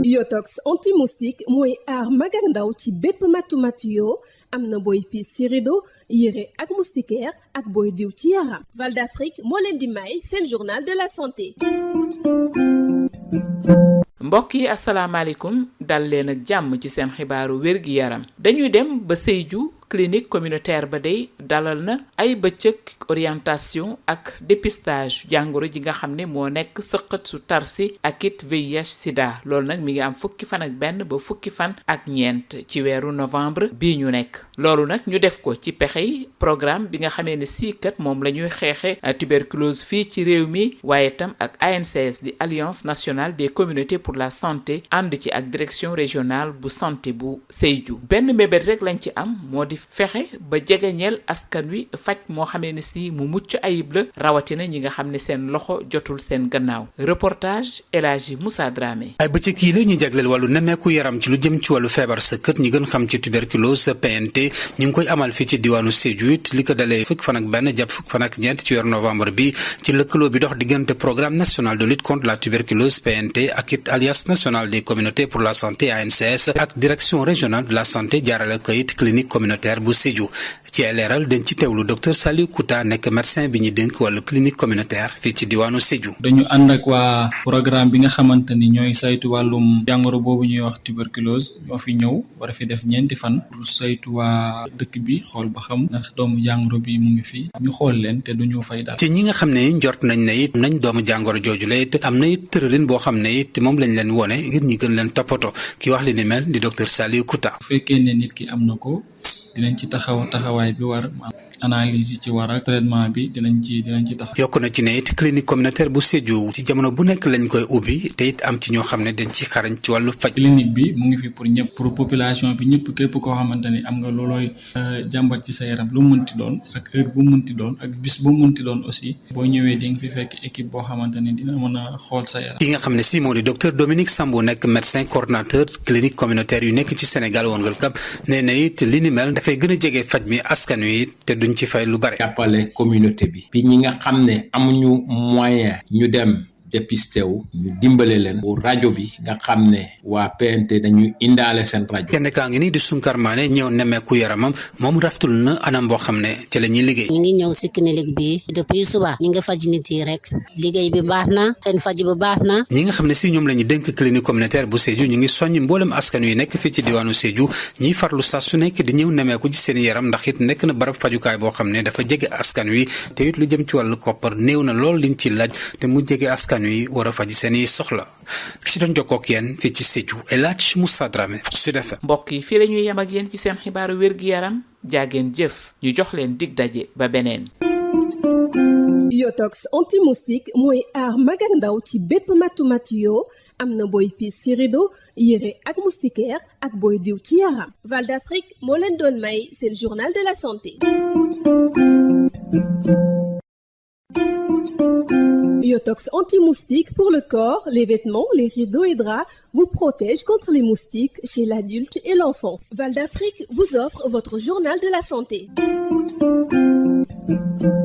Yotox anti-moustique mooy aar mag ak ndaw ci bépp matu-matu yoo am na booy piis ci rido yére ak moustiquaire ak booy diw ci yaram. Val d'Afrique moo leen di may seen journal de la santé. mbokk yi asalaamaaleykum dal leen ak jàmm ci seen xibaaru wér-gi-yaram dañuy dem ba Sédhiou clinique communautaire ba day dalal na ay bëccëg orientation ak dépistage jàngoro ji nga xam ne moo nekk sëqët su tarsi ak it VIH sida loolu nag mi ngi am fukki fan ak benn ba fukki fan ak ñeent ci weeru novembre bii ñu nekk loolu nag ñu def ko ci pexey programme bi nga xamee ne siikat moom la ñuy xeexe tuberculose fii ci réew mi waaye tam ak ANCS di Alliance nationale des communautés pour la santé ànd ci ak direction régionale bu santé bu Sédhiou benn mébét rek lañ ci am moo di fexe ba jegeñeel askan wi faj moo xamee ne si mu mucc ayib la rawatina ñi nga xam ne seen loxo jotul seen gannaaw reportage El Hadji Moussa Dramé. ay bëccëg yi la ñu jagleel wàllu nemmeeku yaram ci lu jëm ci wàllu feebar sëkkët ñi gën xam ci tuberculose PNT ñu ngi koy amal fii ci diwaanu Sédhiou it li ko dalee fukk fan ak benn jàpp fukk fan ak ñeent ci weeru novembre bi ci lëkkaloo bi dox diggante programme national de lutte contre la tuberculose PNT ak it alliance nationale des communautés pour la santé ANCS ak direction régionale de la santé jaarale ko it clinique communautaire bu Sédhiou ci leeral dañ ci teewlu docteur Saliou Kouta nekk médecin bi ñu dénk wàllu clinique communautaire fii ci diwaanu Sédhiou. dañu ànd ak waa programme bi nga xamante ni ñooy saytu wàllum jàngoro boobu ñuy wax tuberculose ñoo fi ñëw war a fi def 4 fan pour saytu waa dëkk bi xool ba xam ndax doomu jàngoro bi mu ngi fi ñu xool leen te duñu fay dara. ci ñi nga xam ne njort nañ ne it nañ doomu jàngoro jooju la it am na it tëralin boo xam ne it moom lañ leen wone ngir ñi gën leen toppatoo ki wax li ni mel di docteur Saliou Kouta. bu fekkee ne nit ki am na ko dinañ ci taxawaay bi war analyse yi ci war ak traitement bi dinañ ci taxaw. yokk na ci ne it clinique communautaire bu Sédhiou ci jamono bu nekk lañ koy ubbi te it am ci ñoo xam ne dañ ci xarañ ci wàllu faj. clinique bi mu ngi fi pour ñëpp pour population bi ñëpp képp koo xamante ni am nga loolooy jàmbat ci sa yaram lu munti doon ak heure bu munti doon ak bis bu munti doon aussi boo ñëwee di nga fi fekk équipe boo xamante ni dina mën a xool sa yaram. ki nga xam ne si moo di docteur Dominique Sambou nekk médecin coordonnateur clinique communautaire yu nekk ci Sénégal wongal kap nee na it li ni mel dafay gën a jege faj mi askan wi te duñ ci fay lu bare. jàppale communauté bi ñi nga xam ne amuñu moyen ñu dem dépisté wu ñu dimbale leen bu rajo bi nga xam ne waa PNT dañuy indaale seen rajo. kenn kaa ngi nii di Sunkar Mané ñëw nemmeeku yaramam moom raftul na anam boo xam ne ci la ñuy liggéey. ñu ngi ñëw si clinique bi depuis suba ñu ngi faj nit yi rek liggéey bi baax na seen faj bi baax na. ñi nga xam ne si ñoom la ñu dénk clinique communautaire bu Sédhiou ñu ngi soññ mboolem askan wi nekk fii ci diwaanu Sédhiou ñiy farlu saa su nekk di ñëw nemmeeku ci seen yaram ndax it nekk na barab fajukaay boo xam ne dafa jege askan wi te it lu jëm ci wàllu koppar néew na lool liñ ci laaj te mu jege askan wi war a faj seeni soxla ki ci doon jokkoo ak yéen fii ci Sédhiou El Hadji Moussa Dramé Sud FM. mbokk yi fii la ñuy yem ak yéen ci seen xibaaru wér-gi-yaram jaageen jëf ñu jox leen dig daje ba beneen. Yotox anti-moustique mooy aar mag ak ndaw ci bépp matu-matu yoo am na booy piis ci rido yére ak moustiquaire ak booy diw ci yaram. Val d'Afrique moo leen doon may seen journal de la santé. Yotox anti-moustique pour le corps, les vêtements, les rideaux et draps vous protège contre les moustiques chez l'adulte et l'enfant. Val d'Afrique vous offre votre journal de la santé.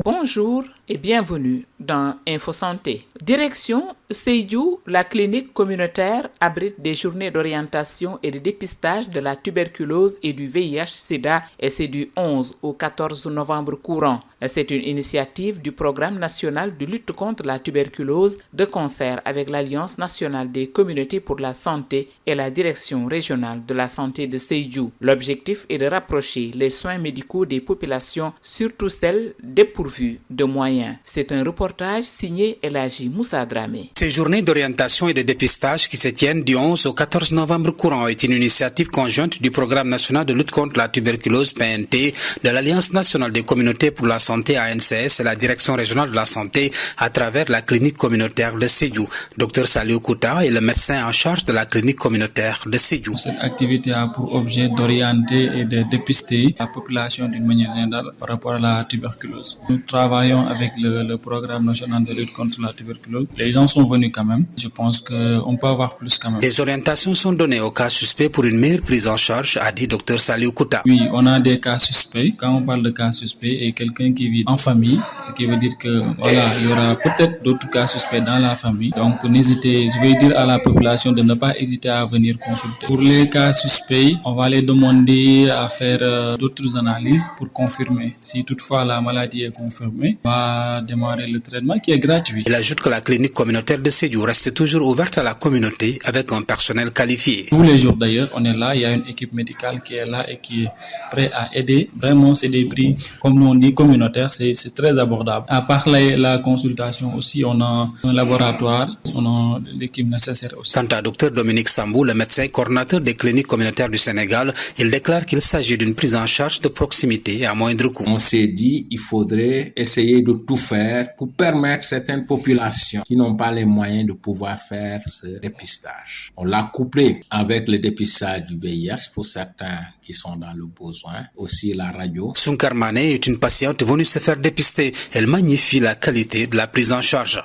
Bonjour et bienvenue dans Info Santé. Direction Sédhiou, la clinique communautaire abrite des journées d'orientation et de dépistage de la tuberculose et du VIH/Sida et c'est du 11 au 14 novembre courant. C'est une initiative du programme national de lutte contre la tuberculose de concert avec l'Alliance nationale des communautés pour la santé et la direction régionale de la santé de Sédhiou. L'objectif est de rapprocher les soins médicaux des populations, surtout celles dépourvues de moyens. C'est un reportage signé El Hadji Moussa Dramé. Ces journées d'orientation et de dépistage qui se tiennent du 11 au 14 novembre courant est une initiative conjointe du programme national de lutte contre la tuberculose PNT, de l'Alliance nationale des communautés pour la santé ANCS et la direction régionale de la santé à travers la clinique communautaire de Sédhiou. Docteur Saliou Kouta est le médecin en charge de la clinique communautaire de Sédhiou. Cette activité a pour objet d'orienter et de dépister la population d'une manière générale par rapport à la tuberculose. tuberculose. Nous travaillons avec le programme national de lutte contre la tuberculose. Les gens sont venus quand même. Je pense qu'on peut avoir plus quand même. Des orientations sont données aux cas suspects pour une meilleure prise en charge, a dit Dr Saliou Kouta. Oui, on a des cas suspects. Quand on parle de cas suspects et quelqu'un qui vit en famille, ce qui veut dire que voilà, il y aura peut-être d'autres cas suspects dans la famille. Donc je vais dire à la population de ne pas hésiter à venir consulter. Pour les cas suspects, on va les demander à faire d'autres analyses pour confirmer. Si toutefois la maladie est confirmée, on va démarrer le traitement qui est gratuit. Il ajoute que la clinique communautaire de Sédhiou reste toujours ouverte à la communauté avec un personnel qualifié. Tous les jours d'ailleurs, on est là, il y a une équipe médicale qui est là et qui est prête à aider. Vraiment, c'est des prix, comme nous on dit, communautaires, c'est très abordable. À part la consultation aussi, on a un laboratoire, on a l'équipe nécessaire aussi. Quant à Dr Dominique Sambou, le médecin coordinateur des cliniques communautaires du Sénégal, il déclare qu'il s'agit d'une prise en charge de proximité à moindre coût. On s'est dit qu'il faudrait essayer de tout faire pour permettre certaines populations qui n'ont pas les moyens de pouvoir faire ce dépistage. On l'a couplé avec le dépistage du VIH pour certains qui sont dans le besoin, aussi la radio. Sunkar Mané est une patiente venue se faire dépister. Elle magnifie la qualité de la prise en charge.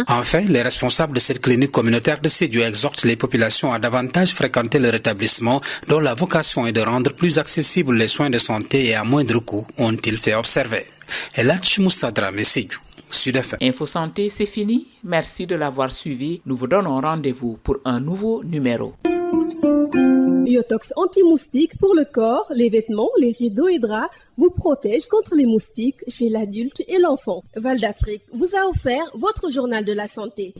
Enfin, les responsables de cette clinique communautaire de Sédhiou exhortent les populations à davantage fréquenter leur établissement dont la vocation est de rendre plus accessibles les soins de santé et à moindre coût, ont-ils fait observer. Elatch Moussa Dramé, Sédhiou. Info Santé, c'est fini. Merci de l'avoir suivi. Nous vous donnons rendez-vous pour un nouveau numéro. Biotox anti-moustique pour le corps, les vêtements, les rideaux et draps vous protège contre les moustiques chez l'adulte et l'enfant. Val d'Afrique vous a offert votre journal de la santé.